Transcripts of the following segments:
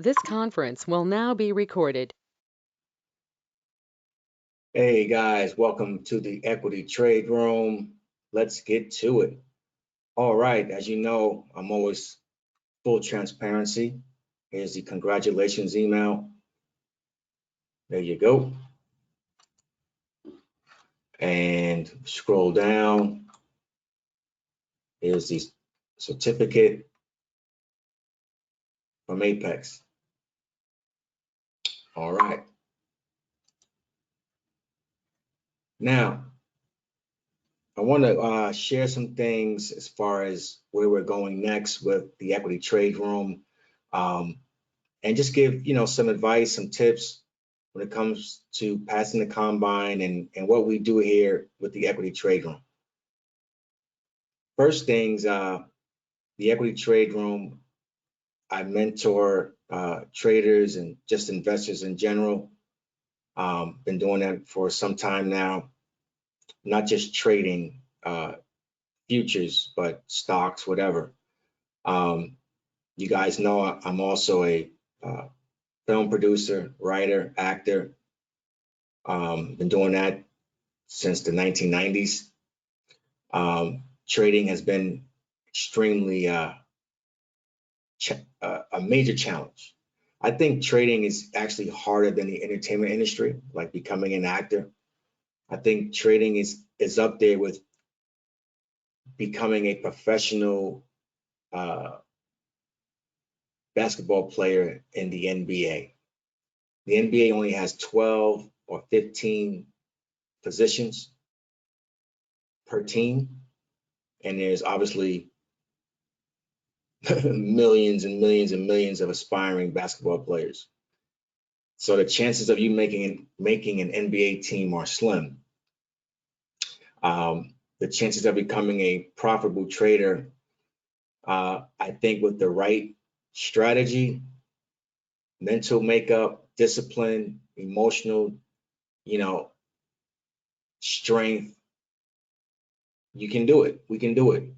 This conference will now be recorded. Hey guys, welcome to the Equity Trade Room. Let's get to it. All right, as you know, I'm always full transparency. Here's the congratulations email. There you go. And scroll down. Here's the certificate from Apex. All right. Now, I want to share some things as far as where we're going next with the Equity Trade Room, and just give some advice, some tips when it comes to passing the combine and what we do here with the Equity Trade Room. First things, the Equity Trade Room, I mentor traders and just investors in general. Been doing that for some time now, not just trading futures, but stocks, whatever. You guys know I'm also a film producer, writer, actor. Been doing that since the 1990s. Trading has been extremely a major challenge. I think trading is actually harder than the entertainment industry, like becoming an actor. I think trading is up there with becoming a professional basketball player in the NBA. The NBA only has 12 or 15 positions per team, and there's obviously millions and millions and millions of aspiring basketball players. So the chances of you making an NBA team are slim. The chances of becoming a profitable trader, I think with the right strategy, mental makeup, discipline, emotional, strength, you can do it. We can do it.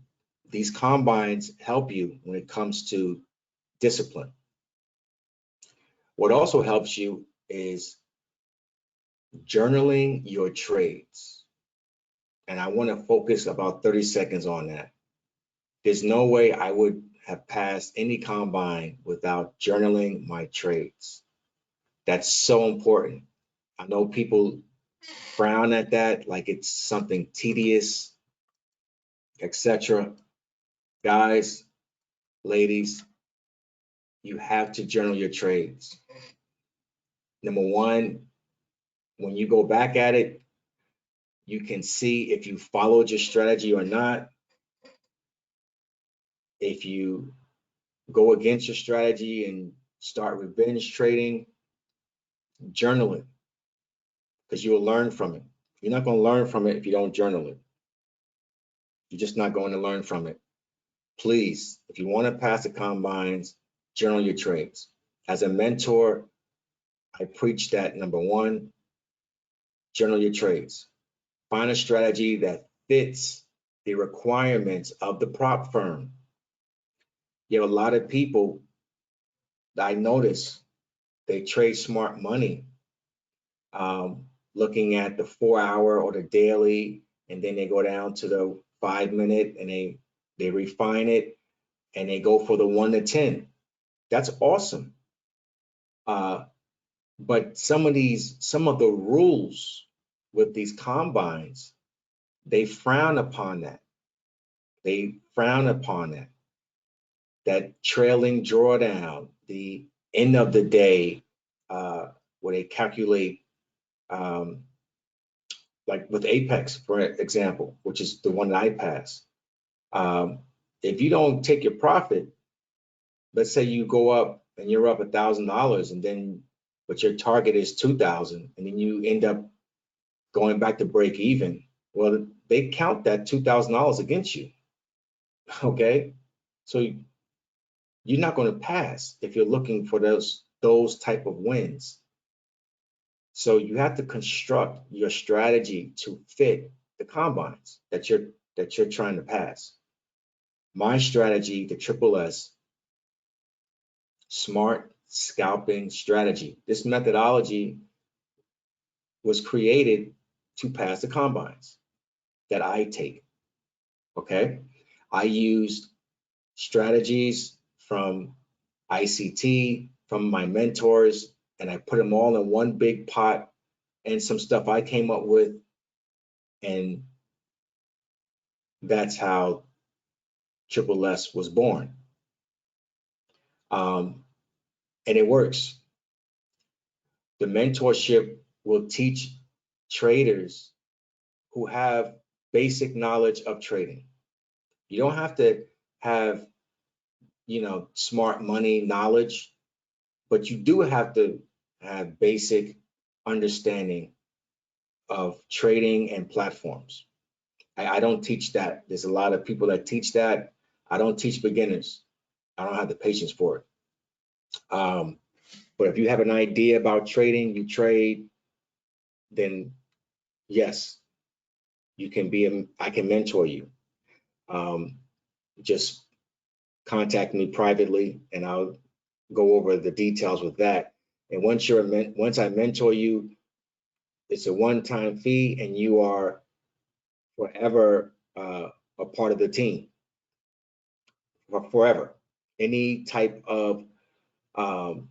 These combines help you when it comes to discipline. What also helps you is journaling your trades. And I want to focus about 30 seconds on that. There's no way I would have passed any combine without journaling my trades. That's so important. I know people frown at that like it's something tedious, etc. Guys, ladies, you have to journal your trades. Number one, when you go back at it, you can see if you followed your strategy or not. If you go against your strategy and start revenge trading, journal it because you will learn from it. You're not going to learn from it if you don't journal it. You're just not going to learn from it. Please, if you want to pass the combines, journal your trades. As a mentor, I preach that number one, journal your trades. Find a strategy that fits the requirements of the prop firm. You have a lot of people that I notice, they trade smart money, looking at the 4-hour or the daily, and then they go down to the 5-minute and they refine it and they go for the 1 to 10. That's awesome. But some of the rules with these combines, they frown upon that. They frown upon that. That trailing drawdown, the end of the day, where they calculate, like with Apex, for example, which is the one that I pass. If you don't take your profit, let's say you go up and you're up $1,000, and then but your target is 2,000, and then you end up going back to break even. Well, they count that $2,000 against you. Okay, so you're not going to pass if you're looking for those type of wins. So you have to construct your strategy to fit the combines that you're trying to pass. My strategy, the triple S, smart, scalping strategy. This methodology was created to pass the combines that I take. Okay. I used strategies from ICT, from my mentors, and I put them all in one big pot and some stuff I came up with. And that's how Triple S was born. And it works. The mentorship will teach traders who have basic knowledge of trading. You don't have to have, smart money knowledge, but you do have to have basic understanding of trading and platforms. I don't teach that. There's a lot of people that teach that. I don't teach beginners. I don't have the patience for it. But if you have an idea about trading, you trade, then yes, I can mentor you. Just contact me privately and I'll go over the details with that. And once I mentor you, it's a one-time fee and you are forever a part of the team, forever. Any type of um,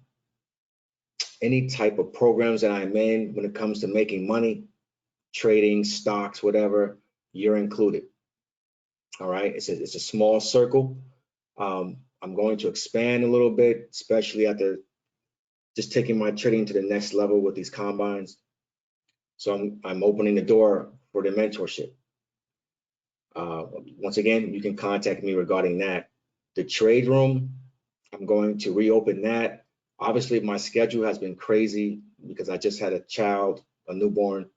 programs that I'm in when it comes to making money, trading, stocks, whatever, you're included. All right, it's a small circle. I'm going to expand a little bit, especially after just taking my trading to the next level with these combines. So I'm opening the door for the mentorship. Once again, you can contact me regarding that. The trade room, I'm going to reopen that. Obviously, my schedule has been crazy because I just had a newborn.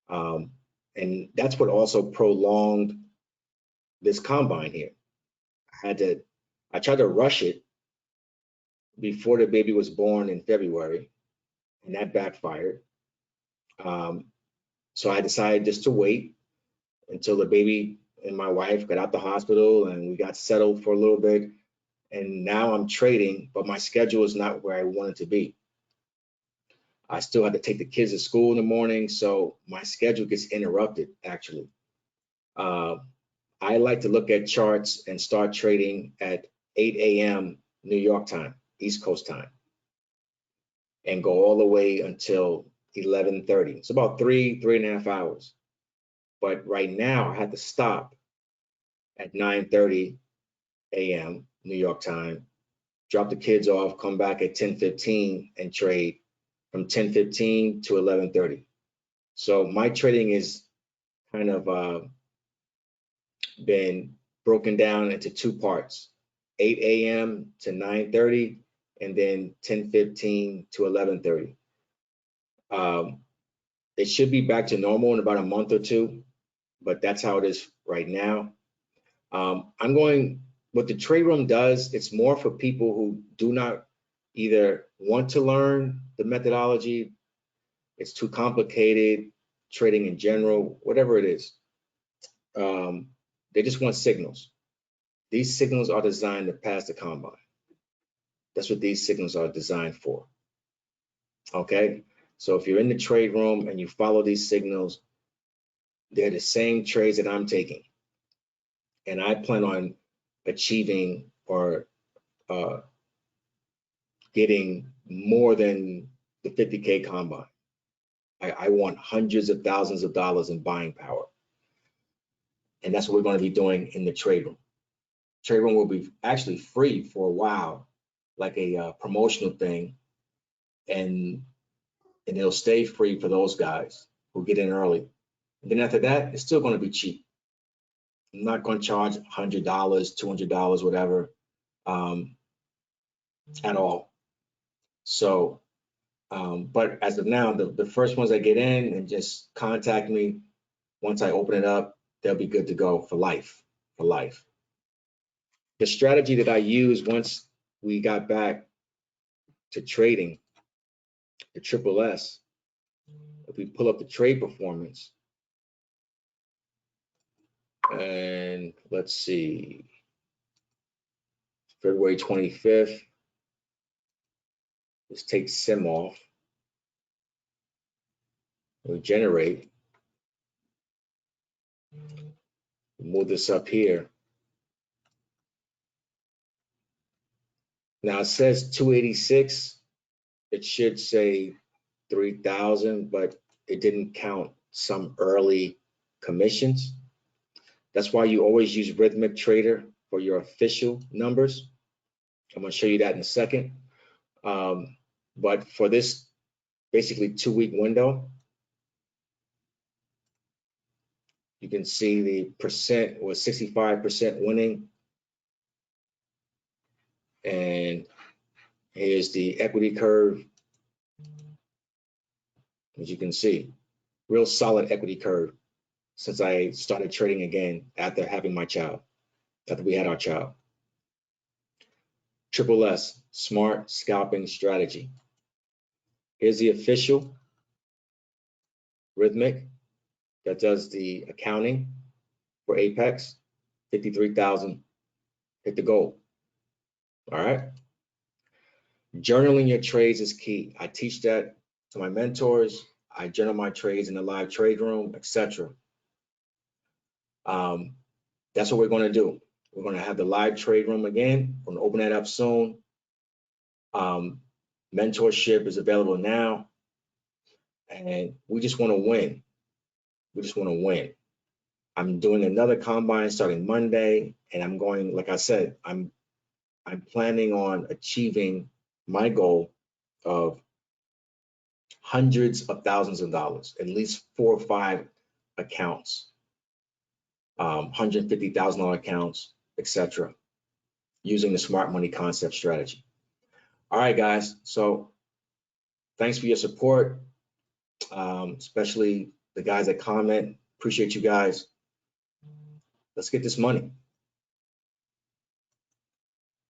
And that's what also prolonged this combine here. I tried to rush it before the baby was born in February, and that backfired. So I decided just to wait until the baby and my wife got out the hospital and we got settled for a little bit. And now I'm trading, but my schedule is not where I want it to be. I still have to take the kids to school in the morning, so my schedule gets interrupted actually. I like to look at charts and start trading at 8 a.m. New York time, East Coast time, and go all the way until 11:30. It's about 3.5 hours. But right now I had to stop at 9:30 a.m. New York time, drop the kids off, come back at 10:15 and trade from 10:15 to 11:30. So my trading is kind of been broken down into two parts, 8 a.m. to 9:30 and then 10:15 to 11:30. It should be back to normal in about a month or two, but that's how it is right now. What the trade room does, it's more for people who do not either want to learn the methodology, it's too complicated, trading in general, whatever it is. They just want signals. These signals are designed to pass the combine. That's what these signals are designed for. Okay, so if you're in the trade room and you follow these signals, they're the same trades that I'm taking. And I plan on achieving or getting more than the 50K combine. I want hundreds of thousands of dollars in buying power. And that's what we're going to be doing in the trade room. Trade room will be actually free for a while, like a promotional thing. And it'll stay free for those guys who get in early. And then after that, it's still going to be cheap. I'm not going to charge $100, $200, whatever, at all. So, but as of now, the first ones that get in and just contact me, once I open it up, they'll be good to go for life, for life. The strategy that I used once we got back to trading, the Triple S, if we pull up the trade performance, and let's see, February 25th, Let's take sim off. We generate. Move this up here. Now it says 286. It should say 3,000, but it didn't count some early commissions. That's why you always use Rhythmic Trader for your official numbers. I'm going to show you that in a second. But for this basically 2-week window, you can see the percent was 65% winning. And here's the equity curve. As you can see, real solid equity curve since I started trading again after having my child, after we had our child. Triple S, smart scalping strategy. Here's the official Rhythmic that does the accounting for Apex, 53,000, hit the goal. All right. Journaling your trades is key. I teach that to my mentors. I journal my trades in the live trade room, etc. That's what we're going to do. We're going to have the live trade room again. We're going to open that up soon. Mentorship is available now. And we just want to win. We just want to win. I'm doing another combine starting Monday, and I'm going, like I said, I'm planning on achieving my goal of hundreds of thousands of dollars, at least 4 or 5 accounts, $150,000 accounts, etc., using the smart money concept strategy. All right, guys. So thanks for your support, especially the guys that comment. Appreciate you guys. Let's get this money.